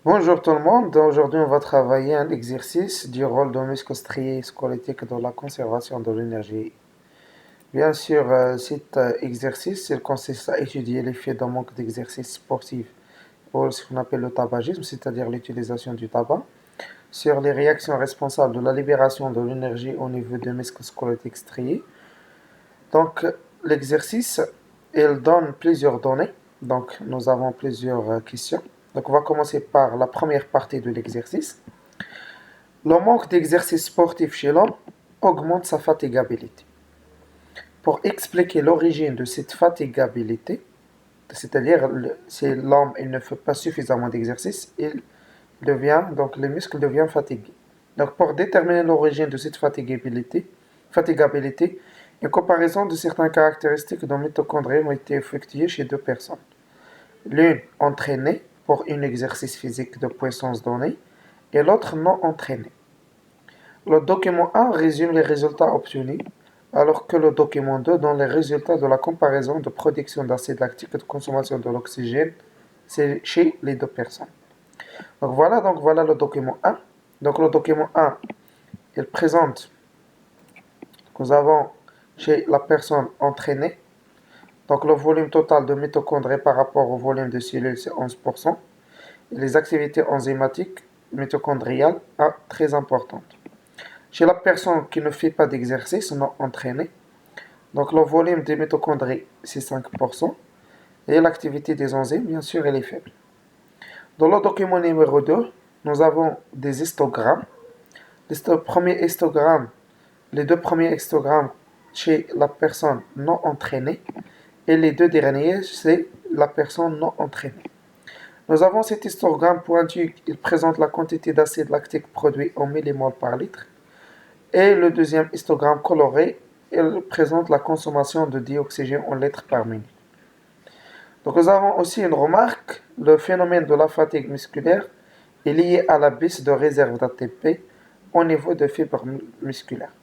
Bonjour tout le monde, aujourd'hui on va travailler un exercice du rôle de muscle strié squelettique dans la conservation de l'énergie. Bien sûr, cet exercice il consiste à étudier l'effet d'un manque d'exercice sportif ou ce qu'on appelle le tabagisme, c'est-à-dire l'utilisation du tabac, sur les réactions responsables de la libération de l'énergie au niveau des muscles squelettiques striés. Donc l'exercice, il donne plusieurs données, donc nous avons plusieurs questions. Donc on va commencer par la première partie de l'exercice. Le manque d'exercice sportif chez l'homme augmente sa fatigabilité. Pour expliquer l'origine de cette fatigabilité, c'est-à-dire si l'homme il ne fait pas suffisamment d'exercice, donc les muscles deviennent fatigués. Donc pour déterminer l'origine de cette fatigabilité, une comparaison de certaines caractéristiques de mitochondries ont été effectuées chez deux personnes. L'une entraînée pour un exercice physique de puissance donnée et l'autre non entraînée. Le document 1 résume les résultats obtenus, alors que le document 2 donne les résultats de la comparaison de production d'acide lactique et de consommation de l'oxygène chez les deux personnes. Donc voilà le document 1. Donc le document 1, il présente que nous avons chez la personne entraînée, donc le volume total de mitochondries par rapport au volume de cellules, c'est 11%, et les activités enzymatiques mitochondriales, très importantes. Chez la personne qui ne fait pas d'exercice non entraîné, donc le volume des mitochondries, c'est 5%, et l'activité des enzymes, bien sûr, elle est faible. Dans le document numéro 2, nous avons des histogrammes. Les deux premiers histogrammes chez la personne non entraînée, et les deux derniers, c'est la personne non entraînée. Nous avons cet histogramme pointu, il présente la quantité d'acide lactique produit en millimoles par litre. Et le deuxième histogramme coloré, il présente la consommation de dioxygène en litres par minute. Donc nous avons aussi une remarque, le phénomène de la fatigue musculaire est lié à la baisse de réserve d'ATP au niveau de fibres musculaires.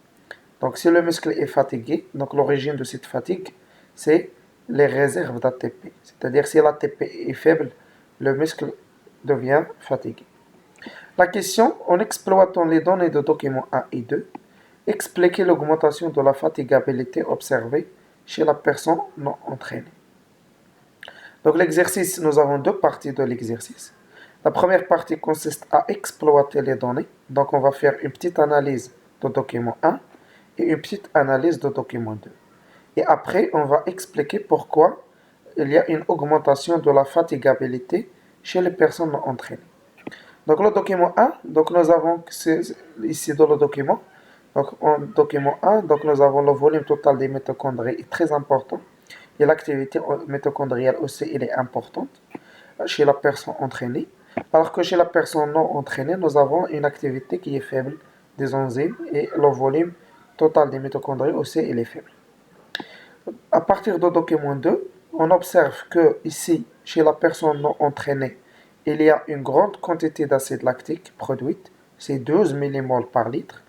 Donc si le muscle est fatigué, donc l'origine de cette fatigue, c'est les réserves d'ATP. C'est-à-dire si l'ATP est faible, le muscle devient fatigué. La question, en exploitant les données de documents 1 et 2, expliquer l'augmentation de la fatigabilité observée chez la personne non entraînée. Donc l'exercice, nous avons deux parties de l'exercice. La première partie consiste à exploiter les données. Donc on va faire une petite analyse de document 1 et une petite analyse de document 2. Et après, on va expliquer pourquoi il y a une augmentation de la fatigabilité chez les personnes non entraînées. Donc le document 1, donc nous avons ici dans le document, donc en document 1, donc nous avons le volume total des mitochondries est très important et l'activité mitochondriale aussi elle est importante chez la personne entraînée, alors que chez la personne non entraînée, nous avons une activité qui est faible des enzymes et le volume total des mitochondries aussi il est faible. À partir du document 2, on observe que ici, chez la personne non entraînée, il y a une grande quantité d'acide lactique produite, c'est 12 millimoles par litre,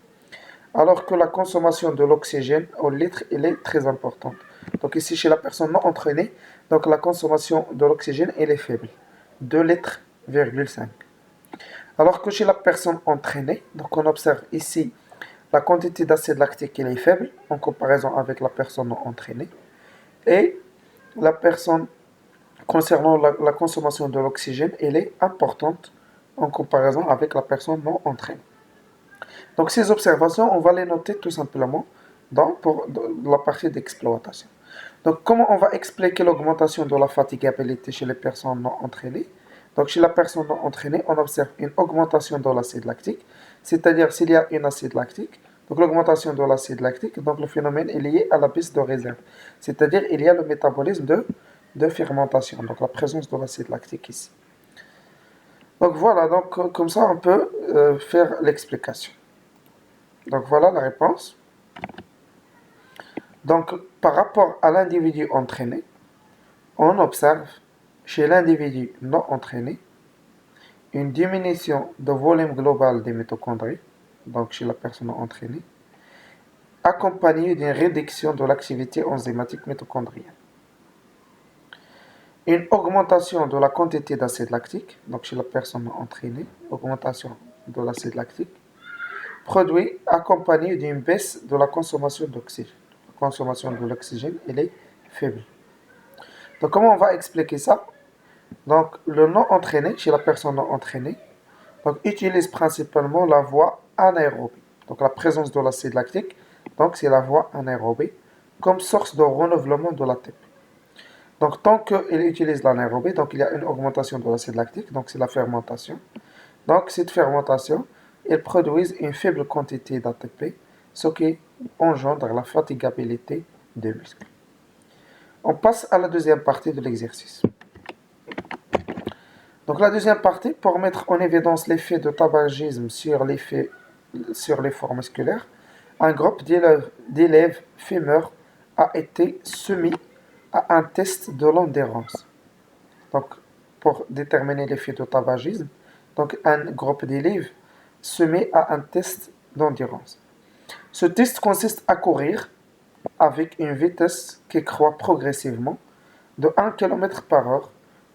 alors que la consommation de l'oxygène au litre, elle est très importante. Donc ici, chez la personne non entraînée, donc la consommation de l'oxygène, elle est faible, 2 litres,5. Alors que chez la personne entraînée, donc on observe ici la quantité d'acide lactique, elle est faible en comparaison avec la personne non entraînée. Et la personne, concernant la consommation de l'oxygène, elle est importante en comparaison avec la personne non entraînée. Donc ces observations, on va les noter tout simplement pour la partie d'exploitation. Donc comment on va expliquer l'augmentation de la fatigabilité chez les personnes non entraînées? Donc chez la personne non entraînée, on observe une augmentation de l'acide lactique, c'est-à-dire s'il y a une acide lactique, donc l'augmentation de l'acide lactique, donc le phénomène est lié à la baisse de réserve, c'est-à-dire il y a le métabolisme de fermentation, donc la présence de l'acide lactique ici. Donc voilà, donc comme ça on peut faire l'explication. Donc voilà la réponse. Donc par rapport à l'individu entraîné, on observe chez l'individu non entraîné une diminution du volume global des mitochondries, donc chez la personne non entraînée, accompagnée d'une réduction de l'activité enzymatique mitochondrienne. une augmentation de la quantité d'acide lactique, donc chez la personne entraînée, augmentation de l'acide lactique, produit accompagné d'une baisse de la consommation d'oxygène. La consommation de l'oxygène, elle est faible. Donc, comment on va expliquer ça? Donc, le non entraîné, chez la personne non entraînée, donc, utilise principalement la voie anaérobie. Donc, la présence de l'acide lactique, donc c'est la voie anaérobie, comme source de renouvellement de l'ATP. Donc, tant qu'il utilise l'anaérobie, donc il y a une augmentation de l'acide lactique, donc c'est la fermentation. Donc, cette fermentation, elle produit une faible quantité d'ATP, ce qui engendre la fatigabilité des muscles. On passe à la deuxième partie de l'exercice. Donc, la deuxième partie, pour mettre en évidence l'effet de tabagisme sur l'effort musculaire, un groupe d'élèves fumeurs a été soumis à un test de l'endurance. Donc, pour déterminer l'effet de tabagisme, donc un groupe d'élèves se met à un test d'endurance. Ce test consiste à courir avec une vitesse qui croît progressivement de 1 km par heure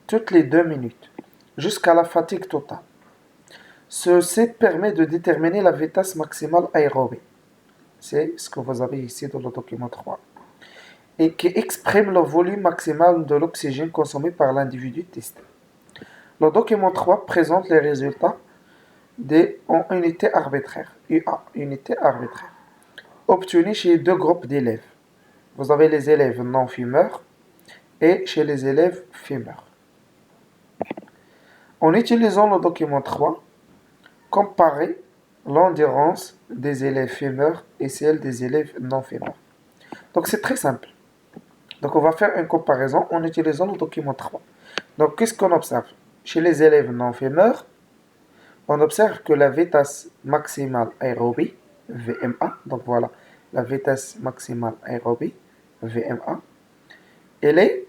toutes les 2 minutes jusqu'à la fatigue totale. Ceci permet de déterminer la vitesse maximale aérobie. C'est ce que vous avez ici dans le document 3. Et qui exprime le volume maximal de l'oxygène consommé par l'individu testé. Le document 3 présente les résultats en unité arbitraire, UA, unité arbitraire, obtenus chez deux groupes d'élèves. Vous avez les élèves non-fumeurs et chez les élèves fumeurs. En utilisant le document 3, comparez l'endurance des élèves fumeurs et celle des élèves non-fumeurs. Donc c'est très simple. Donc on va faire une comparaison en utilisant le document 3. Donc qu'est-ce qu'on observe? Chez les élèves non-fumeurs, on observe que la vitesse maximale aérobie, VMA, donc voilà, la vitesse maximale aérobie, VMA, elle est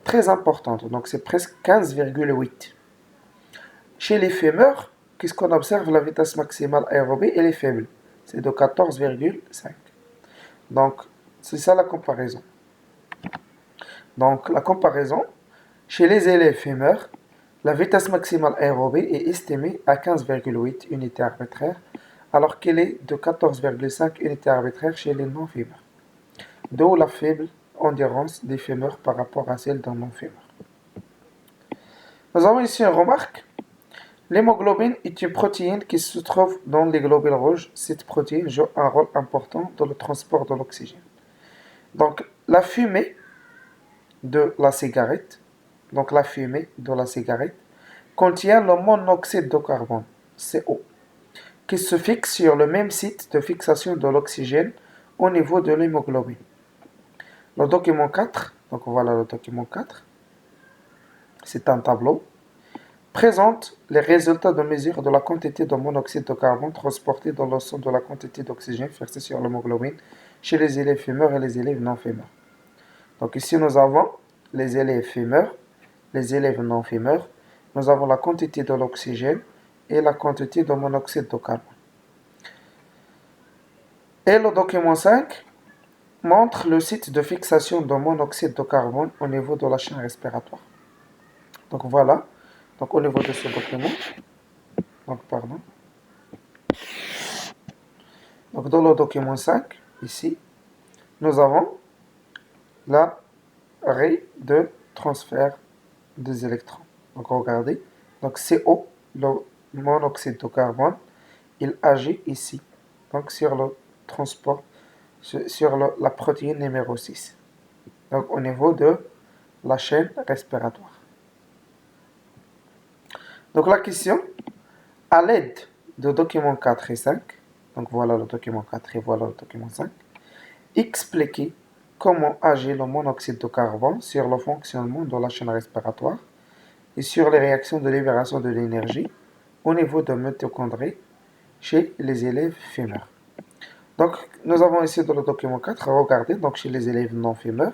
très importante, donc c'est presque 15,8. Chez les fumeurs, qu'est-ce qu'on observe? La vitesse maximale aérobie, elle est faible, c'est de 14,5. Donc, c'est ça la comparaison. Donc, la comparaison, chez les élèves fumeurs, la vitesse maximale aérobie est estimée à 15,8 unités arbitraires, alors qu'elle est de 14,5 unités arbitraires chez les non-fumeurs. D'où la faible endurance des fumeurs par rapport à celle d'un non-fumeur. Nous avons ici une remarque. L'hémoglobine est une protéine qui se trouve dans les globules rouges. Cette protéine joue un rôle important dans le transport de l'oxygène. Donc, la fumée de la cigarette, contient le monoxyde de carbone, CO, qui se fixe sur le même site de fixation de l'oxygène au niveau de l'hémoglobine. Le document 4, donc voilà le document 4, c'est un tableau, présente les résultats de mesure de la quantité de monoxyde de carbone transporté dans le sang de la quantité d'oxygène versée sur l'hémoglobine chez les élèves fumeurs et les élèves non fumeurs. Donc ici nous avons les élèves fumeurs, les élèves non fumeurs, nous avons la quantité de l'oxygène et la quantité de monoxyde de carbone. Et le document 5 montre le site de fixation de monoxyde de carbone au niveau de la chaîne respiratoire. Donc voilà, donc au niveau de ce document, donc dans le document 5, ici, nous avons l'arrêt de transfert des électrons. Donc regardez, donc CO, le monoxyde de carbone, il agit ici, donc sur le transport, sur la protéine numéro 6, donc au niveau de la chaîne respiratoire. Donc la question, à l'aide de documents 4 et 5, donc voilà le document 4 et voilà le document 5, expliquez comment agit le monoxyde de carbone sur le fonctionnement de la chaîne respiratoire et sur les réactions de libération de l'énergie au niveau de mitochondries chez les élèves fumeurs. Donc, nous avons ici dans le document 4, regardez, donc chez les élèves non fumeurs,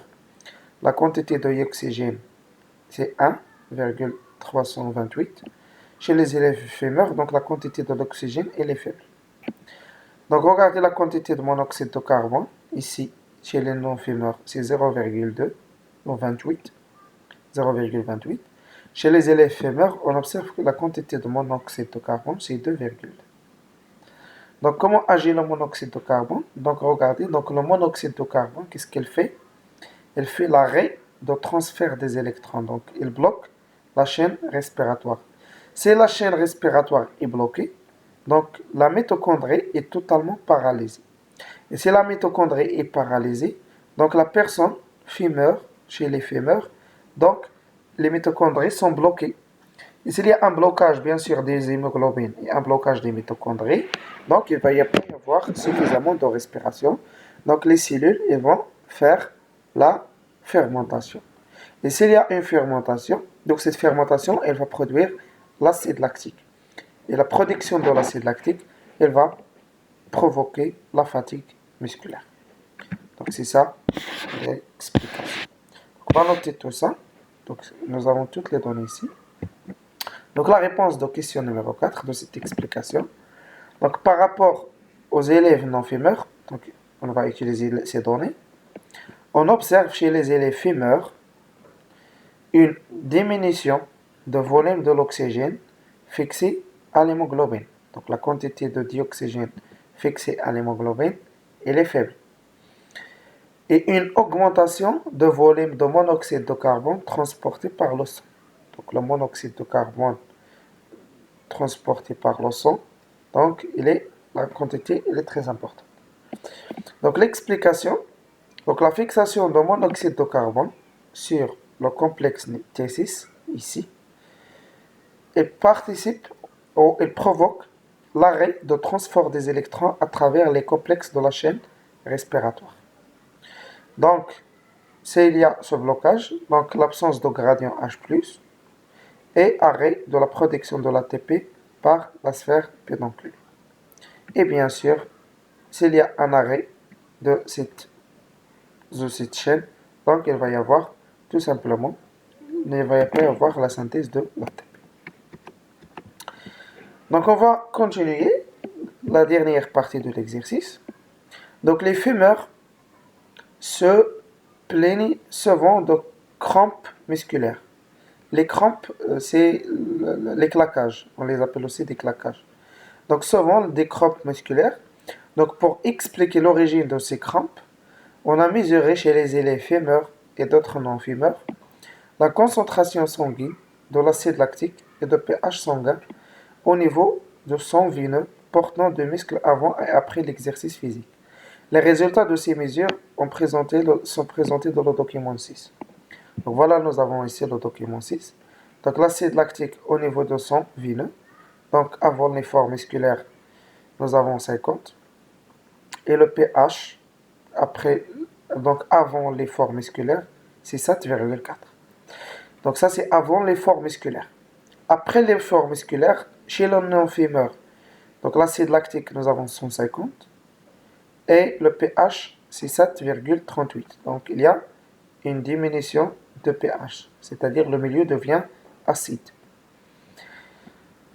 la quantité d'oxygène, c'est 1,328. Chez les élèves fumeurs, donc la quantité de l'oxygène, elle est faible. Donc, regardez la quantité de monoxyde de carbone, ici, chez les non-fumeurs, c'est 0,2, donc 28. 0,28. Chez les élèves fémurs, on observe que la quantité de monoxyde de carbone, c'est 2, donc, comment agit le monoxyde de carbone? Donc, regardez, donc le monoxyde de carbone, qu'est-ce qu'elle fait? Elle fait l'arrêt de transfert des électrons. Donc, il bloque la chaîne respiratoire. Si la chaîne respiratoire est bloquée, donc la mitochondrie est totalement paralysée. Et si la mitochondrie est paralysée, donc la personne fémur, chez les fémurs, donc les mitochondries sont bloquées. Et s'il y a un blocage, bien sûr, des hémoglobines et un blocage des mitochondries, donc il va y avoir suffisamment de respiration. Donc les cellules, elles vont faire la fermentation. Et s'il y a une fermentation, donc cette fermentation, elle va produire l'acide lactique. Et la production de l'acide lactique, elle va provoquer la fatigue musculaire. Donc c'est ça l'explication. On va noter tout ça. Donc nous avons toutes les données ici. Donc la réponse de question numéro 4 de cette explication. Donc par rapport aux élèves non fumeurs, donc on va utiliser ces données, on observe chez les élèves fumeurs une diminution de volume de l'oxygène fixé à l'hémoglobine. Donc la quantité de dioxygène fixée à l'hémoglobine, elle est faible. Et une augmentation de volume de monoxyde de carbone transporté par le sang. Donc le monoxyde de carbone transporté par le sang, donc la quantité elle est très importante. Donc l'explication, donc la fixation de monoxyde de carbone sur le complexe T6, ici, elle participe ou elle provoque l'arrêt de transport des électrons à travers les complexes de la chaîne respiratoire. Donc, s'il y a ce blocage, donc l'absence de gradient H+, et arrêt de la production de l'ATP par la sphère pédonculaire. Et bien sûr, s'il y a un arrêt de cette chaîne, donc il va y avoir tout simplement, il va pas y avoir la synthèse de l'ATP. Donc on va continuer la dernière partie de l'exercice. Donc les fumeurs se plaignent souvent de crampes musculaires. Les crampes, c'est les claquages. On les appelle aussi des claquages. Donc souvent des crampes musculaires. Donc pour expliquer l'origine de ces crampes, on a mesuré chez les élèves fumeurs et d'autres non-fumeurs la concentration sanguine de l'acide lactique et de pH sanguin au niveau du sang veineux portant des muscles avant et après l'exercice physique. Les résultats de ces mesures sont présentés dans le document 6. Donc voilà, nous avons ici le document 6. Donc l'acide lactique au niveau du sang veineux. Donc avant l'effort musculaire, nous avons 50. Et le pH, donc avant l'effort musculaire, c'est 7,4. Donc ça, c'est avant l'effort musculaire. Après l'effort musculaire, chez le non-fumeur, donc l'acide lactique, nous avons 150. Et le pH, c'est 7,38. Donc il y a une diminution de pH, c'est-à-dire le milieu devient acide.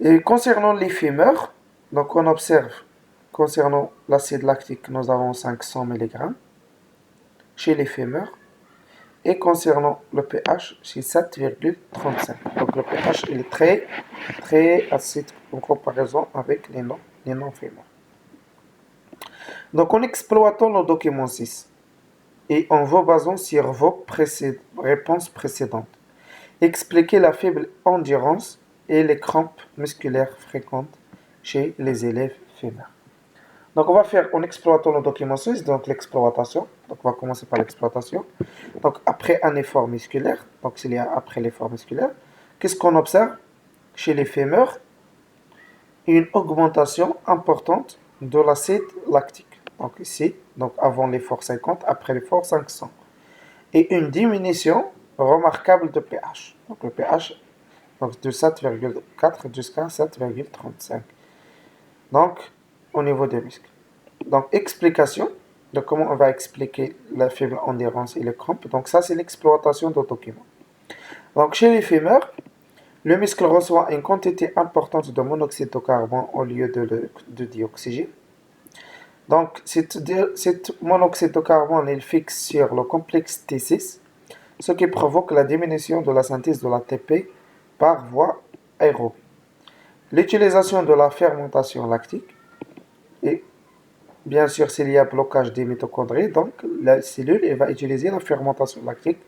Et concernant les fumeurs, donc on observe, concernant l'acide lactique, nous avons 500 mg chez les fumeurs. Et concernant le pH, c'est 7,35. Donc le pH il est très acide en comparaison avec les non-fumeurs. Donc en exploitant le document 6 et en vous basant sur vos réponses précédentes, expliquez la faible endurance et les crampes musculaires fréquentes chez les élèves fumeurs. Donc on va faire en exploitant le document 6, donc l'exploitation. Donc on va commencer par l'exploitation. Donc après un effort musculaire, donc s'il y a après l'effort musculaire, qu'est-ce qu'on observe chez les fémurs? Une augmentation importante de l'acide lactique. Donc ici, donc avant l'effort 50, après l'effort 500. Et une diminution remarquable de pH. Donc le pH donc de 7,4 jusqu'à 7,35. Donc au niveau des muscles. Donc explication de comment on va expliquer la faible endurance et les crampes. Donc ça c'est l'exploitation du document. Donc chez les fémurs, le muscle reçoit une quantité importante de monoxyde de carbone au lieu de dioxygène. Donc cette monoxyde de carbone il fixe sur le complexe T6 ce qui provoque la diminution de la synthèse de l'ATP par voie aérobie. L'utilisation de la fermentation lactique, et bien sûr s'il y a blocage des mitochondries, donc la cellule elle va utiliser la fermentation lactique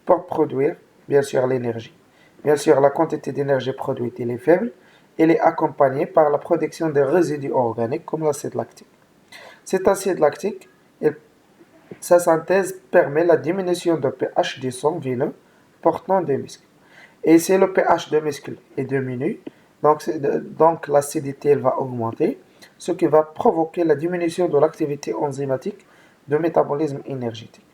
pour produire bien sûr l'énergie. Bien sûr la quantité d'énergie produite elle est faible, elle est accompagnée par la production des résidus organiques comme l'acide lactique. Cet acide lactique, sa synthèse permet la diminution de pH du sang veineux portant des muscles. Et si le pH de muscle est diminué, donc l'acidité va augmenter, ce qui va provoquer la diminution de l'activité enzymatique de métabolisme énergétique.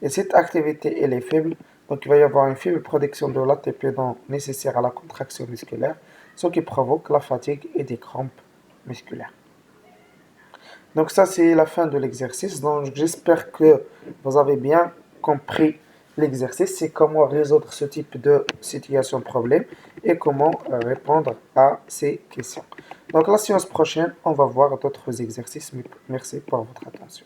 Et cette activité elle est faible, donc il va y avoir une faible production de l'ATP nécessaire à la contraction musculaire, ce qui provoque la fatigue et des crampes musculaires. Donc ça, c'est la fin de l'exercice. Donc j'espère que vous avez bien compris l'exercice. C'est comment résoudre ce type de situation problème et comment répondre à ces questions. Donc la séance prochaine, on va voir d'autres exercices. Merci pour votre attention.